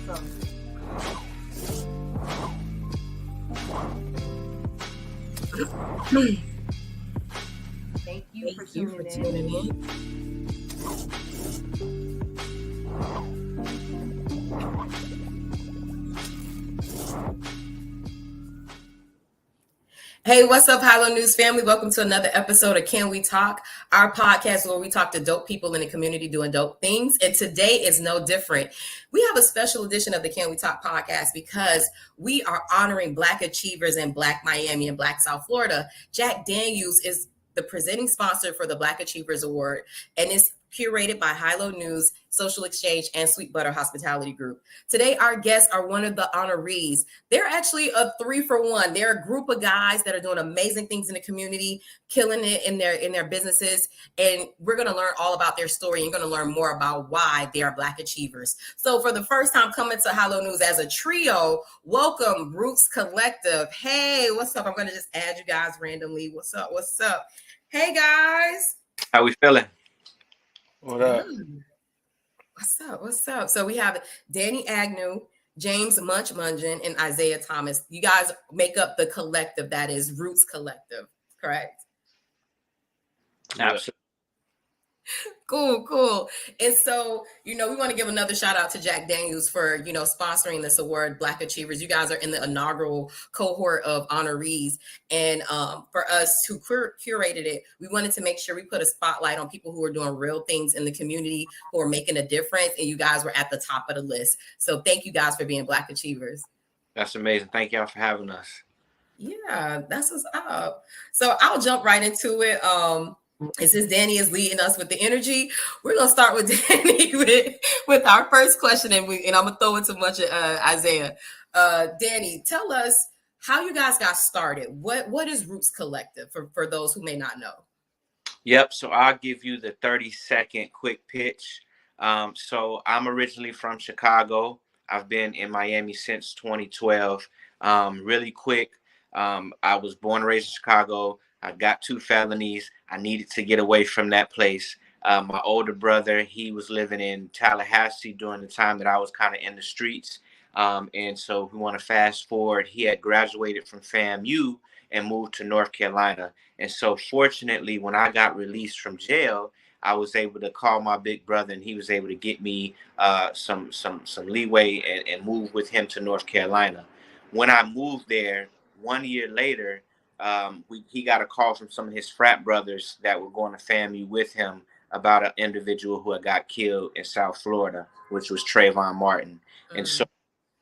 Awesome. Thank you for tuning in. Hey, what's up, Hilo News family? Welcome to another episode of Can We Talk, our podcast where we talk to dope people in the community doing dope things. And today is no different. We have a special edition of the Can We Talk podcast because we are honoring Black achievers in Black Miami and Black South Florida. Jack Daniels is the presenting sponsor for the Black Achievers Award, and it's curated by Hilo News, Social Exchange, and Sweet Butter Hospitality Group. Today, our guests are one of the honorees. They're actually a 3-for-1. They're a group of guys that are doing amazing things in the community, killing it in their businesses. And we're going to learn all about their story and going to learn more about why they are Black achievers. So for the first time coming to Hilo News as a trio, welcome Roots Collective. Hey, what's up? I'm going to just add you guys randomly. What's up? What's up? Hey, guys. How we feeling? What up? What's up? What's up? So we have Danny Agnew, James Munch Mungin, and Isaiah Thomas. You guys make up the collective that is Roots Collective, correct? Absolutely. Cool. And so, we want to give another shout out to Jack Daniels for, sponsoring this award, Black Achievers. You guys are in the inaugural cohort of honorees. And for us who curated it, we wanted to make sure we put a spotlight on people who are doing real things in the community, who are making a difference. And you guys were at the top of the list. So thank you guys for being Black Achievers. That's amazing. Thank y'all for having us. Yeah, that's what's up. So I'll jump right into it. And since Danny is leading us with the energy, we're gonna start with Danny with our first question, and I'm gonna throw it to Munch Isaiah. Danny, tell us how you guys got started. What is Roots Collective for those who may not know? Yep. So I'll give you the 30-second quick pitch. So I'm originally from Chicago. I've been in Miami since 2012. Really quick. I was born and raised in Chicago. I got 2 felonies. I needed to get away from that place. My older brother, he was living in Tallahassee during the time that I was kind of in the streets. And so we want to fast forward. He had graduated from FAMU and moved to North Carolina. And so fortunately, when I got released from jail, I was able to call my big brother, and he was able to get me some leeway and move with him to North Carolina. When I moved there, 1 year later, he got a call from some of his frat brothers that were going to FAMU with him about an individual who had got killed in South Florida, which was Trayvon Martin. And so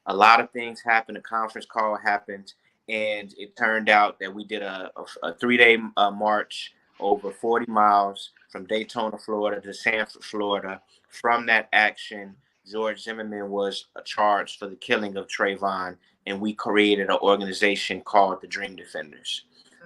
a lot of things happened. A conference call happened, and it turned out that we did a 3-day march over 40 miles from Daytona, Florida to Sanford, Florida. From that action, George Zimmerman was charged for the killing of Trayvon, and we created an organization called the Dream Defenders.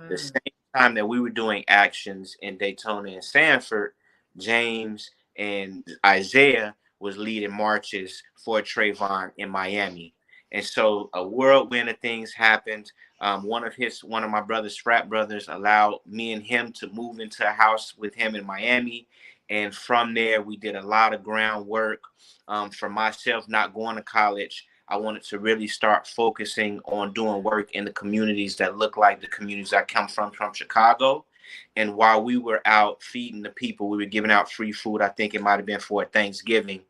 The same time that we were doing actions in Daytona and Sanford, James and Isaiah was leading marches for Trayvon in Miami. And so a whirlwind of things happened. One of my brother's frat brothers allowed me and him to move into a house with him in Miami. And from there, we did a lot of groundwork. For myself, not going to college, I wanted to really start focusing on doing work in the communities that look like the communities I come from Chicago. And while we were out feeding the people, we were giving out free food. I think it might have been for Thanksgiving.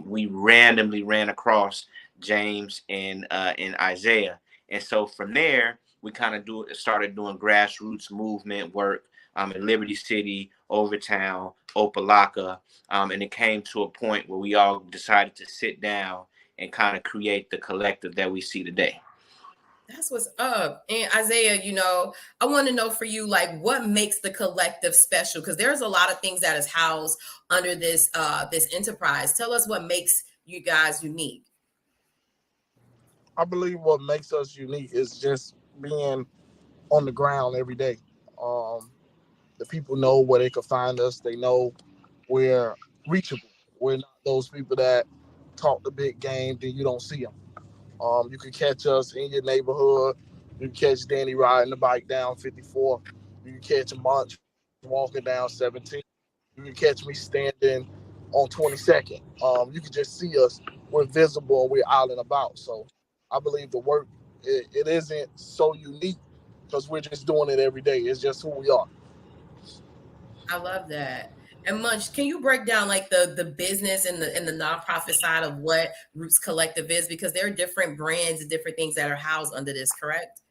We randomly ran across James and Isaiah. And so from there, we kind of started doing grassroots movement work in Liberty City, Overtown, Opelika. And it came to a point where we all decided to sit down and kind of create the collective that we see today. That's what's up. And Isaiah, I want to know for you, like, what makes the collective special? Because there's a lot of things that is housed under this enterprise. Tell us what makes you guys unique. I believe what makes us unique is just being on the ground every day. The people know where they can find us. They know we're reachable. We're not those people that talk the big game, then you don't see them. You can catch us in your neighborhood. You can catch Danny riding the bike down 54. You can catch Munch walking down 17. You can catch me standing on 22nd. You can just see us. We're visible and we're out and about. So I believe the work, it isn't so unique because we're just doing it every day. It's just who we are. I love that. And Munch, can you break down like the business and the nonprofit side of what Roots Collective is? Because there are different brands and different things that are housed under this, correct?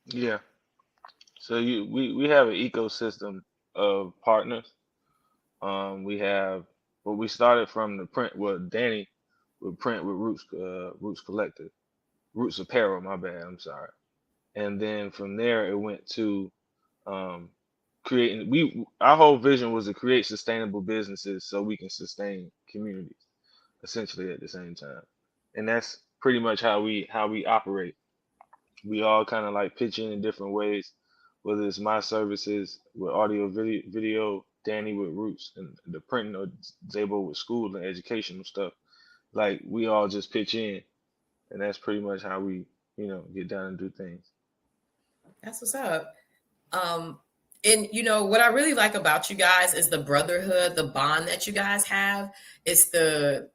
Yeah. So we have an ecosystem of partners. We have we started from the print. Well, Danny would print with Roots Collective, Roots Apparel. My bad. I'm sorry. And then from there it went to um, creating. Our whole vision was to create sustainable businesses so we can sustain communities, essentially at the same time. And that's pretty much how we operate. We all kind of like pitch in different ways, whether it's my services with audio, video, Danny with Roots, and the printing, or Zaybo with school and educational stuff. Like we all just pitch in, and that's pretty much how we, get down and do things. That's what's up. And what I really like about you guys is the brotherhood, the bond that you guys have. It's the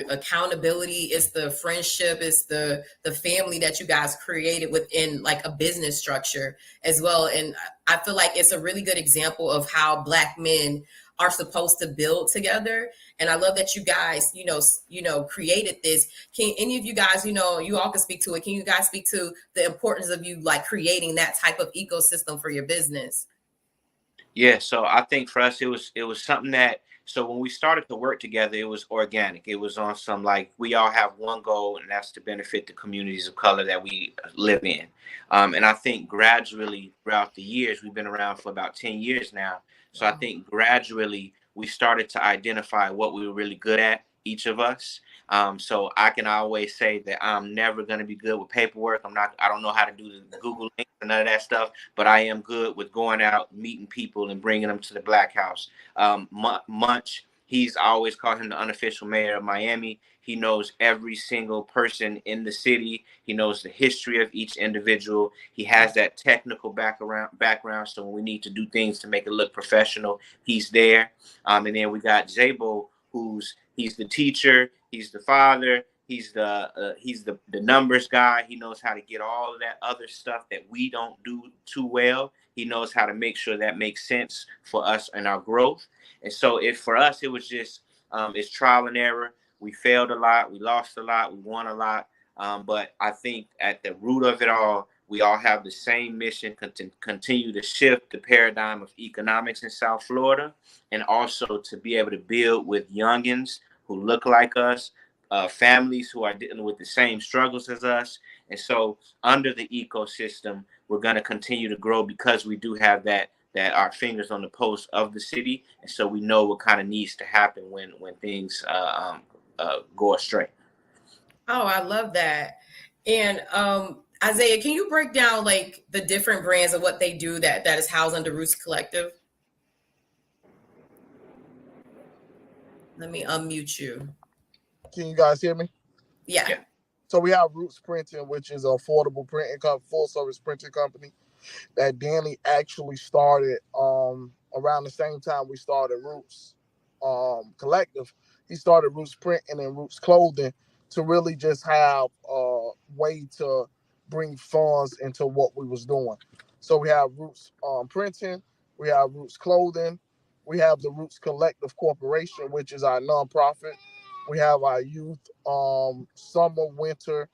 accountability, it's the friendship, it's the family that you guys created within like a business structure as well. And I feel like it's a really good example of how Black men are supposed to build together. And I love that you guys, created this. Can any of you guys, you all can speak to it. Can you guys speak to the importance of you like creating that type of ecosystem for your business? Yeah, so I think for us it was something that, so when we started to work together, it was organic. It was on some like, we all have one goal, and that's to benefit the communities of color that we live in. And I think gradually throughout the years, we've been around for about 10 years now. So I think gradually we started to identify what we were really good at, each of us. So I can always say that I'm never going to be good with paperwork. I don't know how to do the Google links and none of that stuff, but I am good with going out, meeting people and bringing them to the Black House. Munch, he's always called him the unofficial mayor of Miami. He knows every single person in the city. He knows the history of each individual. He has that technical background. So when we need to do things to make it look professional, he's there. And then we got Zaybo, he's the teacher, he's the father, he's the numbers guy. He knows how to get all of that other stuff that we don't do too well. He knows how to make sure that makes sense for us and our growth. And so for us, it was just it's trial and error. We failed a lot, we lost a lot, we won a lot. But I think at the root of it all, we all have the same mission, continue to shift the paradigm of economics in South Florida, and also to be able to build with youngins who look like us, families who are dealing with the same struggles as us. And so under the ecosystem, we're going to continue to grow because we do have that our fingers on the pulse of the city. And so we know what kind of needs to happen when things go astray. Oh, I love that. And Isaiah, can you break down like the different brands of what they do that is housed under Roots Collective? Let me unmute you. Can you guys hear me? Yeah. So we have Roots Printing, which is an affordable printing full service printing company that Danny actually started around the same time we started Roots Collective. He started Roots Printing and Roots Clothing to really just have a way to bring funds into what we was doing. So we have Roots Printing, we have Roots Clothing, we have the Roots Collective Corporation, which is our nonprofit. We have our youth summer, winter,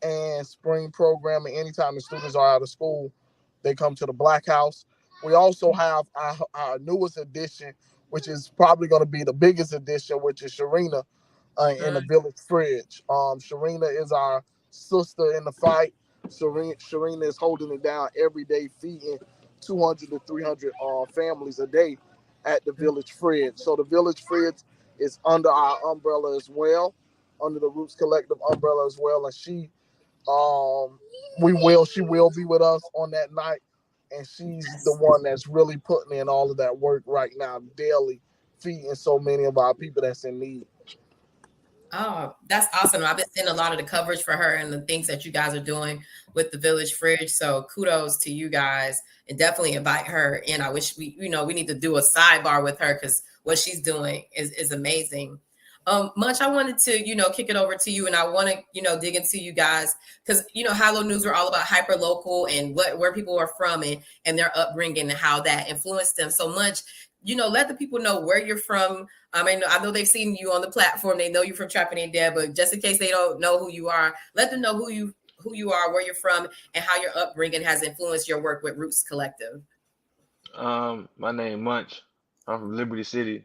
and spring program. And anytime the students are out of school, they come to the Black House. We also have our newest addition, which is probably going to be the biggest addition, which is Sharina in the Village Fridge. Sharina is our sister in the fight. Sharina is holding it down every day, feeding 200 to 300 families a day at the Village Fridge. So the Village Fridge is under our umbrella as well, under the Roots Collective umbrella as well. And she will be with us on that night. And she's the one that's really putting in all of that work right now, daily, feeding so many of our people that's in need. Oh, that's awesome. I've been seeing a lot of the coverage for her and the things that you guys are doing with the Village Fridge. So kudos to you guys, and definitely invite her in. I wish we need to do a sidebar with her because what she's doing is amazing. Munch, I wanted to, kick it over to you, and I want to, dig into you guys because, Halo News are all about hyper local and where people are from and their upbringing and how that influenced them so much. Let the people know where you're from. I know they've seen you on the platform. They know you from Trapping and Dead, but just in case they don't know who you are, let them know who you are, where you're from, and how your upbringing has influenced your work with Roots Collective. My name Munch. I'm from Liberty City,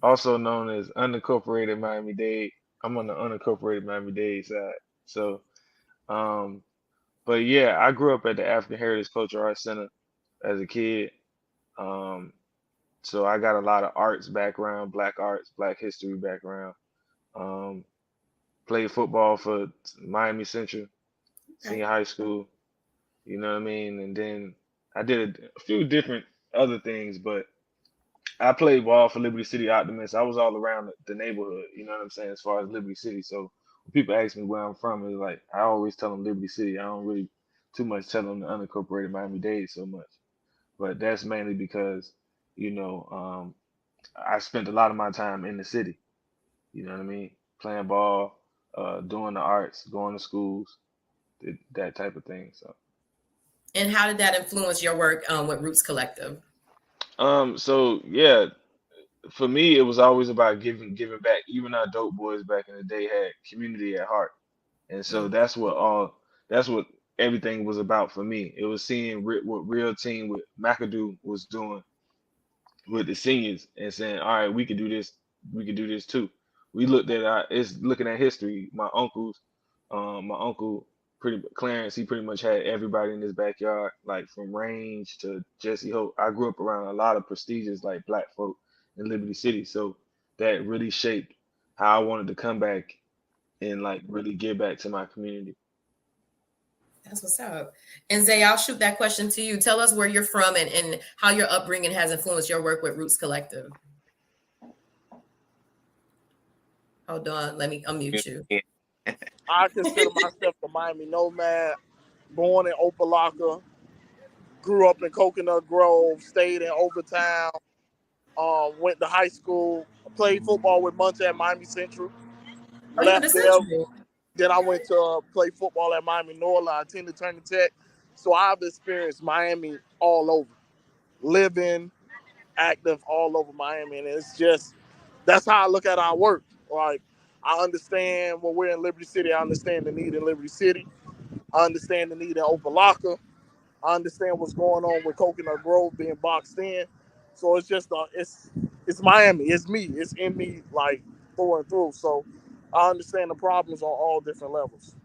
also known as unincorporated Miami-Dade. I'm on the unincorporated Miami-Dade side. So, but yeah, I grew up at the African Heritage Cultural Arts Center as a kid. So I got a lot of arts background, black arts, black history background. Played football for Miami Central, senior high school. You know what I mean? And then I did a few different other things, but I played ball for Liberty City Optimists. I was all around the neighborhood, you know what I'm saying, as far as Liberty City. So when people ask me where I'm from, it's like I always tell them Liberty City. I don't really too much tell them the unincorporated Miami-Dade so much. But that's mainly because, I spent a lot of my time in the city. You know what I mean? Playing ball, doing the arts, going to schools, that type of thing. So. And how did that influence your work with Roots Collective? So yeah, for me, it was always about giving back. Even our dope boys back in the day had community at heart, and so that's what everything was about for me. It was seeing what Real Team with McAdoo was doing with the seniors and saying, all right, we could do this too. We looked at it's looking at history. My uncle Clarence, he pretty much had everybody in his backyard, like from Range to Jesse Hope. I grew up around a lot of prestigious like black folk in Liberty City, so that really shaped how I wanted to come back and like really give back to my community. That's what's up. And Zay, I'll shoot that question to you. Tell us where you're from and how your upbringing has influenced your work with Roots Collective. Hold on, let me unmute you. I consider myself a Miami nomad, born in Opelika, grew up in Coconut Grove, stayed in Overtown, went to high school, played football with Munch at Miami Central, left there. Then I went to play football at Miami North. I attended Turner Tech. So I've experienced Miami all over, living, active all over Miami. And it's just, that's how I look at our work. Like, I understand when we're in Liberty City. I understand the need in Liberty City. I understand the need in Opelika. I understand what's going on with Coconut Grove being boxed in. So it's just, it's Miami. It's me. It's in me, like, through and through. So I understand the problems on all different levels.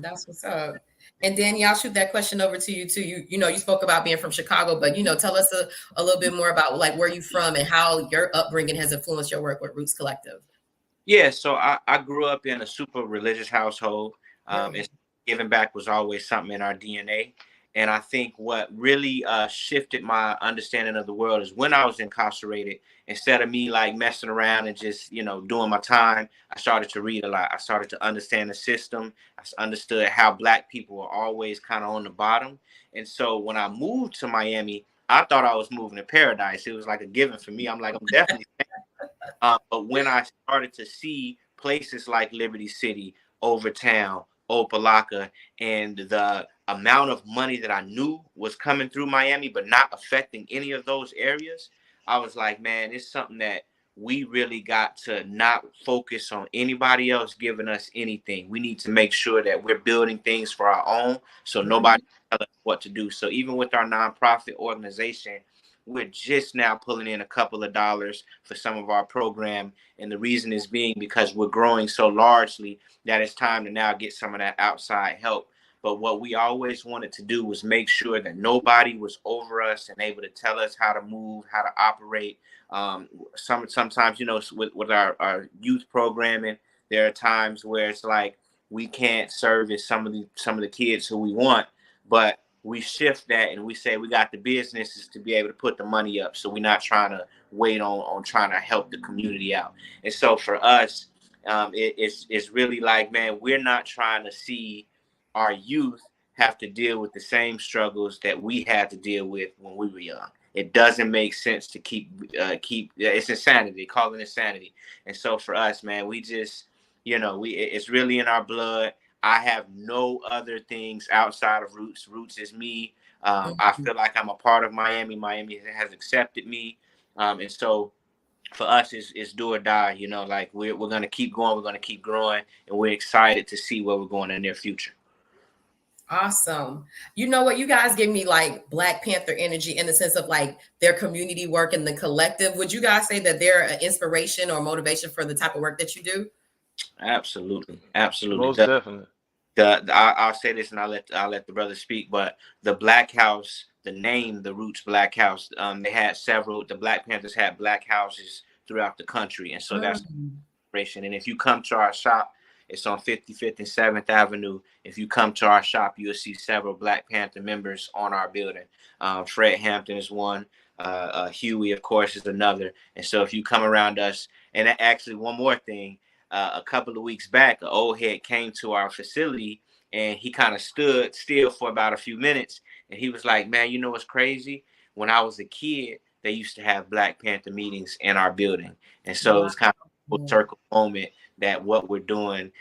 That's what's up. And Danny, I'll shoot that question over to you too. You spoke about being from Chicago, but tell us a little bit more about like where you from and how your upbringing has influenced your work with Roots Collective. Yeah, so I grew up in a super religious household. And giving back was always something in our DNA. And I think what really shifted my understanding of the world is when I was incarcerated, instead of me like messing around and just, doing my time, I started to read a lot. I started to understand the system. I understood how Black people are always kind of on the bottom. And so when I moved to Miami, I thought I was moving to paradise. It was like a given for me. I'm like, I'm definitely. But when I started to see places like Liberty City, Overtown, Opelika, and the amount of money that I knew was coming through Miami, but not affecting any of those areas, I was like, man, it's something that we really got to not focus on anybody else giving us anything. We need to make sure that we're building things for our own, so nobody can tell us what to do. So even with our nonprofit organization, we're just now pulling in a couple of dollars for some of our program. And the reason is being because we're growing so largely that it's time to now get some of that outside help. But what we always wanted to do was make sure that nobody was over us and able to tell us how to move, how to operate. Sometimes, with our youth programming, there are times where it's like we can't service some of the kids who we want, but we shift that and we say we got the businesses to be able to put the money up. So we're not trying to wait on trying to help the community out. And so for us, it's really like, man, we're not trying to see our youth have to deal with the same struggles that we had to deal with when we were young. It doesn't make sense to keep it's insanity. Call it insanity. And so for us, man, we just, it's really in our blood. I have no other things outside of Roots. Roots is me. I feel like I'm a part of Miami. Miami has accepted me. And so for us, it's do or die. Like we're going to keep going. We're going to keep growing. And we're excited to see where we're going in the near future. Awesome. You know what? You guys give me like Black Panther energy in the sense of like their community work and the collective. Would you guys say that they're an inspiration or motivation for the type of work that you do? Absolutely. Most definitely. I'll say this and I'll let the brother speak, but the Black House, the name, the Roots Black House, they had the Black Panthers had Black houses throughout the country. And so that's inspiration. And if you come to our shop, it's on 55th and 7th Avenue. If you come to our shop, you'll see several Black Panther members on our building. Fred Hampton is one. Huey, of course, is another. And so if you come around us, and actually one more thing, a couple of weeks back, an old head came to our facility and he kind of stood still for about a few minutes. And he was like, man, you know what's crazy? When I was a kid, they used to have Black Panther meetings in our building. And so it was kind of a full circle moment that what we're doing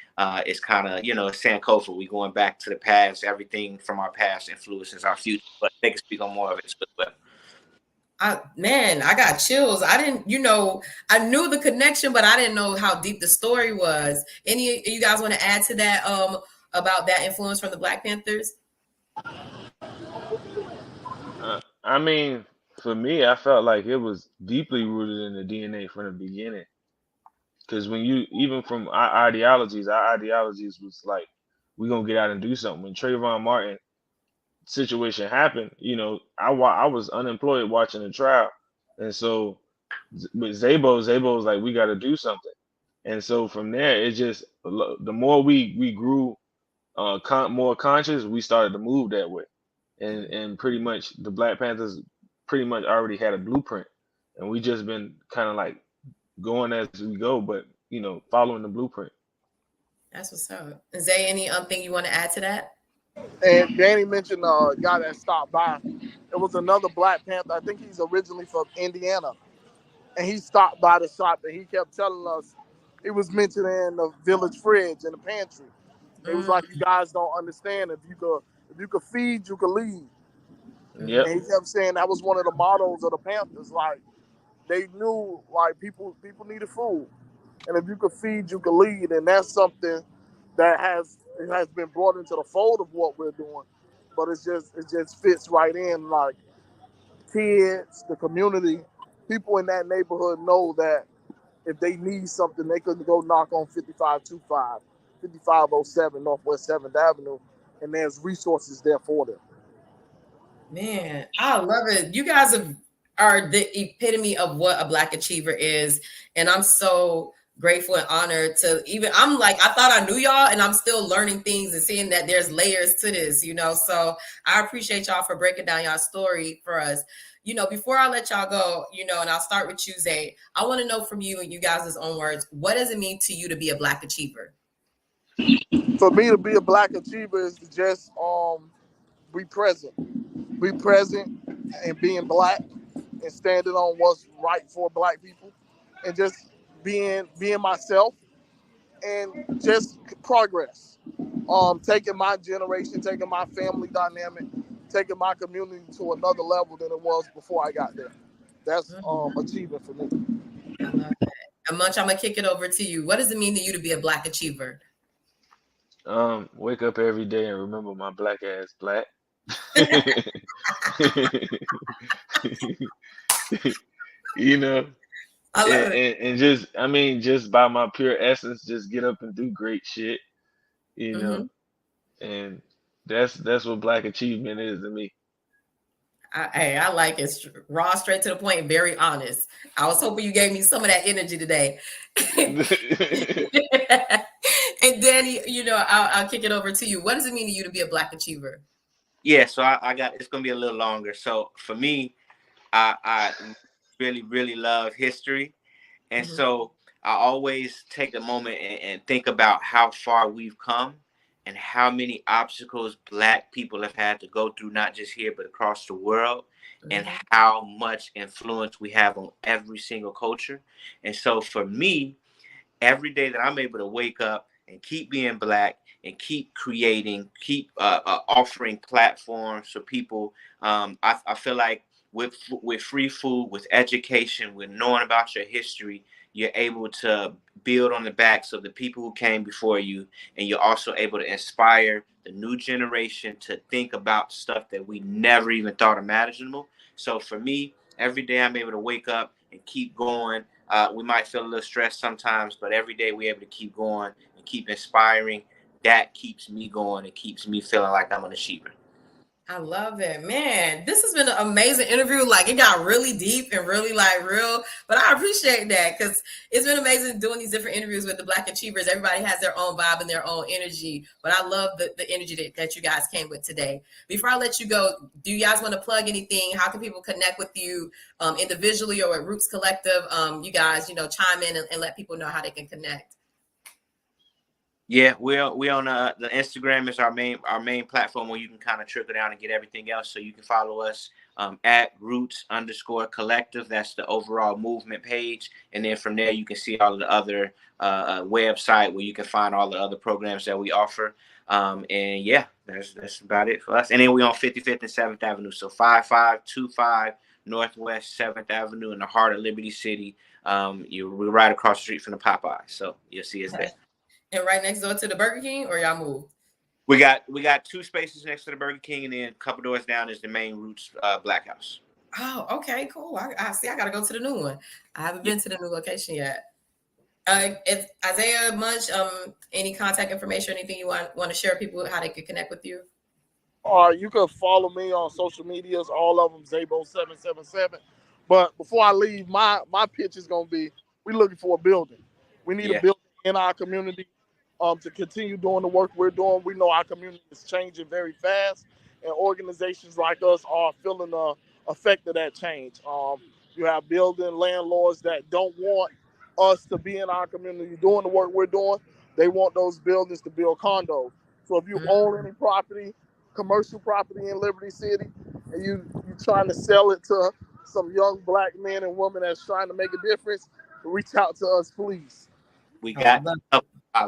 is kind of, Sankofa. We going back to the past. Everything from our past influences our future. But they can speak on more of it as well. I got chills. I didn't, I knew the connection, but I didn't know how deep the story was. Any of you guys want to add to that about that influence from the Black Panthers? I mean, for me, I felt like it was deeply rooted in the DNA from the beginning. Because even from our ideologies was like, we're going to get out and do something. When Trayvon Martin situation happened, I was unemployed watching the trial. And so with Zaybo was like, we got to do something. And so from there, it just, the more we grew more conscious, we started to move that way. And pretty much the Black Panthers pretty much already had a blueprint. And we just been kind of like going as we go, but following the blueprint. That's what's up. Is there any thing you want to add to that? And Danny mentioned a guy that stopped by. It was another Black Panther. I think he's originally from Indiana. And he stopped by the shop and he kept telling us he was mentioning the village fridge and the pantry. It was like, you guys don't understand. If you could feed, you could lead. Yep. And he kept saying that was one of the mottos of the Panthers. Like, they knew like people needed food, and if you could feed, you could lead, and that's something that has been brought into the fold of what we're doing. But it just fits right in. Like, kids, the community, people in that neighborhood know that if they need something, they could go knock on 5525, 5507 Northwest 7th Avenue, and there's resources there for them. Man, I love it. You guys are the epitome of what a Black achiever is. And I'm so grateful and honored to I'm like, I thought I knew y'all and I'm still learning things and seeing that there's layers to this, So I appreciate y'all for breaking down y'all story for us. Before I let y'all go, and I'll start with you, Zay, I want to know from you and you guys' own words, what does it mean to you to be a Black achiever? For me to be a Black achiever is to just be present. Be present and being Black and standing on what's right for Black people and just being myself and just progress. Taking my generation, taking my family dynamic, taking my community to another level than it was before I got there. That's achievement for me. I love that. And Munch, I'm gonna kick it over to you. What does it mean to you to be a Black achiever? Wake up every day and remember my Black ass Black. I love it. And just by my pure essence, just get up and do great shit, and that's what Black achievement is to me. I like it. Raw, straight to the point, very honest. I was hoping you gave me some of that energy today. And Danny, I'll kick it over to you. What does it mean to you to be a Black achiever? Yeah, so I got, it's gonna be a little longer. So for me, I really, really love history. And so I always take a moment and think about how far we've come and how many obstacles Black people have had to go through, not just here, but across the world. and how much influence we have on every single culture. And so for me, every day that I'm able to wake up and keep being Black and keep creating, keep offering platforms for people, I feel like with free food, with education, with knowing about your history, you're able to build on the backs of the people who came before you, and you're also able to inspire the new generation to think about stuff that we never even thought imaginable. So for me, every day I'm able to wake up and keep going. We might feel a little stressed sometimes, but every day we're able to keep going and keep inspiring. That keeps me going. It keeps me feeling like I'm an achiever. I love it, man. This has been an amazing interview. Like, it got really deep and really like real, but I appreciate that because it's been amazing doing these different interviews with the Black Achievers. Everybody has their own vibe and their own energy, but I love the energy that you guys came with today. Before I let you go, do you guys want to plug anything? How can people connect with you individually or at Roots Collective? You guys, chime in and let people know how they can connect. Yeah, we on the Instagram is our main platform where you can kind of trickle down and get everything else. So you can follow us at Roots_Collective. That's the overall movement page, and then from there you can see all of the other website where you can find all the other programs that we offer. And yeah, that's about it for us. And then we on 55th and 7th Avenue, so 5525 Northwest 7th Avenue in the heart of Liberty City. We're right across the street from the Popeye, so you'll see us there. And right next door to the Burger King, or y'all moved? We got 2 spaces next to the Burger King, and then a couple doors down is the main Roots Black House. Oh, okay, cool. I see. I gotta go to the new one. I haven't been to the new location yet. If Isaiah, Munch, any contact information, or anything you want to share with people how they could connect with you? You can follow me on social medias, all of them, Zaybo777. But before I leave, my pitch is gonna be: we're looking for a building. We need a building in our community to continue doing the work we're doing. We know our community is changing very fast, and organizations like us are feeling the effect of that change. You have building landlords that don't want us to be in our community doing the work we're doing. They want those buildings to build condos. So if you own any property, commercial property in Liberty City, and you're trying to sell it to some young Black men and women that's trying to make a difference, reach out to us, please. We got I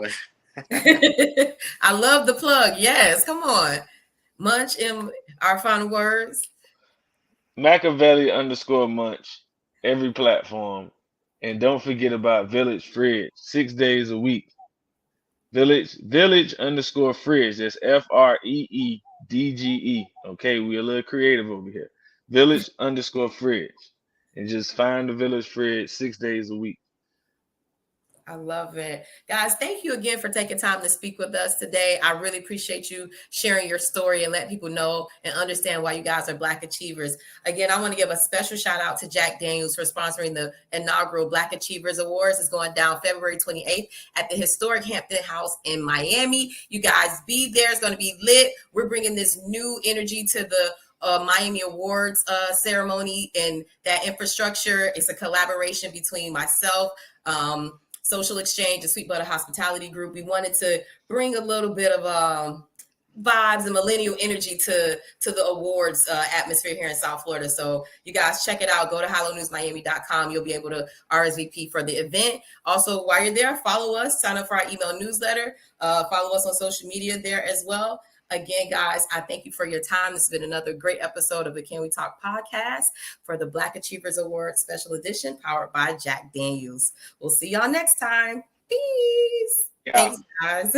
love the plug. Yes, come on. Munch, in our final words. Machiavelli_Munch, every platform. And don't forget about Village Fridge, 6 days a week. Village_Fridge. That's FREEDGE. Okay, we're a little creative over here. Village_Fridge. And just find the Village Fridge 6 days a week. I love it. Guys, thank you again for taking time to speak with us today. I really appreciate you sharing your story and let people know and understand why you guys are Black Achievers. Again, I want to give a special shout out to Jack Daniels for sponsoring the inaugural Black Achievers Awards. It's going down February 28th at the Historic Hampton House in Miami. You guys be there. It's going to be lit. We're bringing this new energy to the Miami Awards ceremony and that infrastructure. It's a collaboration between myself, Social Exchange, and Sweet Butter Hospitality Group. We wanted to bring a little bit of vibes and millennial energy to the awards atmosphere here in South Florida. So you guys check it out. Go to hallonewsmiami.com. You'll be able to RSVP for the event. Also, while you're there, follow us, sign up for our email newsletter, follow us on social media there as well. Again, guys, I thank you for your time. This has been another great episode of the Can We Talk podcast for the Black Achievers Award Special Edition, powered by Jack Daniels. We'll see y'all next time. Peace. Yeah. Thanks, guys.